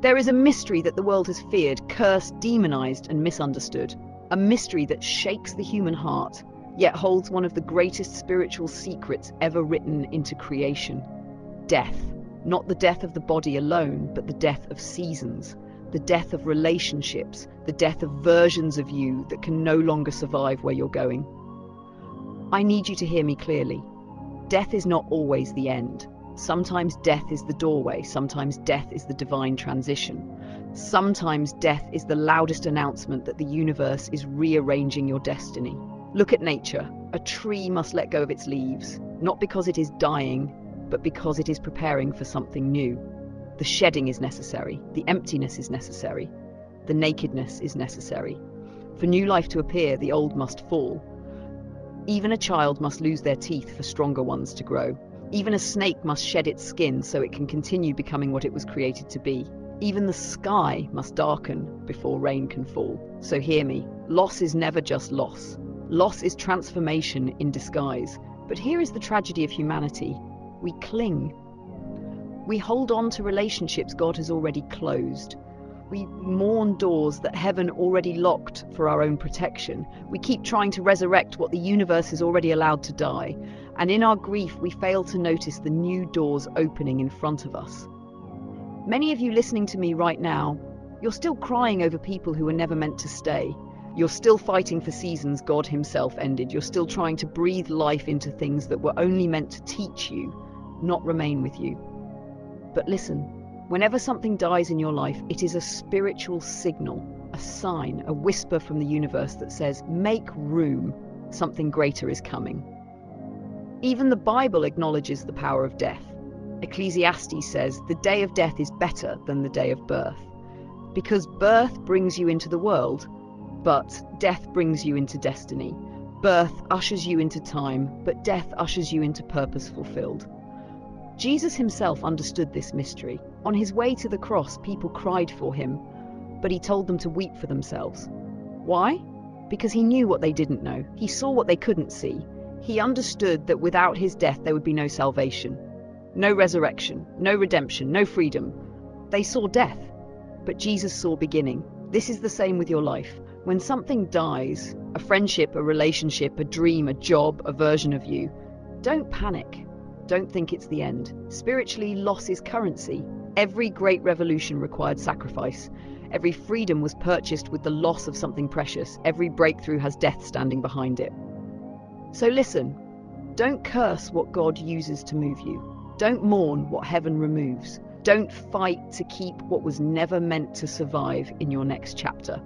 There is a mystery that the world has feared, cursed, demonized, and misunderstood. A mystery that shakes the human heart, yet holds one of the greatest spiritual secrets ever written into creation. Death. Not the death of the body alone, but the death of seasons. The death of relationships. The death of versions of you that can no longer survive where you're going. I need you to hear me clearly. Death is not always the end. Sometimes death is the doorway. Sometimes death is the divine transition. Sometimes death is the loudest announcement that the universe is rearranging your destiny. Look at nature. A tree must let go of its leaves, not because it is dying, but because it is preparing for something new. The shedding is necessary. The emptiness is necessary. The nakedness is necessary. For new life to appear, the old must fall. Even a child must lose their teeth for stronger ones to grow. Even a snake must shed its skin so it can continue becoming what it was created to be. Even the sky must darken before rain can fall. So hear me, loss is never just loss. Loss is transformation in disguise. But here is the tragedy of humanity. We cling. We hold on to relationships God has already closed. We mourn doors that heaven already locked for our own protection. We keep trying to resurrect what the universe has already allowed to die. And in our grief, we fail to notice the new doors opening in front of us. Many of you listening to me right now, you're still crying over people who were never meant to stay. You're still fighting for seasons God himself ended. You're still trying to breathe life into things that were only meant to teach you, not remain with you. But listen, whenever something dies in your life, it is a spiritual signal, a sign, a whisper from the universe that says, make room, something greater is coming. Even the Bible acknowledges the power of death. Ecclesiastes says, the day of death is better than the day of birth. Because birth brings you into the world, but death brings you into destiny. Birth ushers you into time, but death ushers you into purpose fulfilled. Jesus himself understood this mystery. On his way to the cross, people cried for him, but he told them to weep for themselves. Why? Because he knew what they didn't know. He saw what they couldn't see. He understood that without his death, there would be no salvation, no resurrection, no redemption, no freedom. They saw death, but Jesus saw beginning. This is the same with your life. When something dies, a friendship, a relationship, a dream, a job, a version of you, don't panic. Don't think it's the end. Spiritually, loss is currency. Every great revolution required sacrifice. Every freedom was purchased with the loss of something precious. Every breakthrough has death standing behind it. So listen, don't curse what God uses to move you. Don't mourn what heaven removes. Don't fight to keep what was never meant to survive in your next chapter.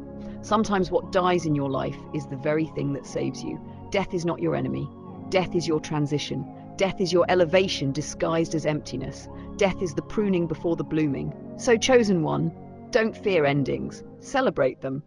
Sometimes what dies in your life is the very thing that saves you. Death is not your enemy. Death is your transition. Death is your elevation disguised as emptiness. Death is the pruning before the blooming. So, chosen one, don't fear endings. Celebrate them.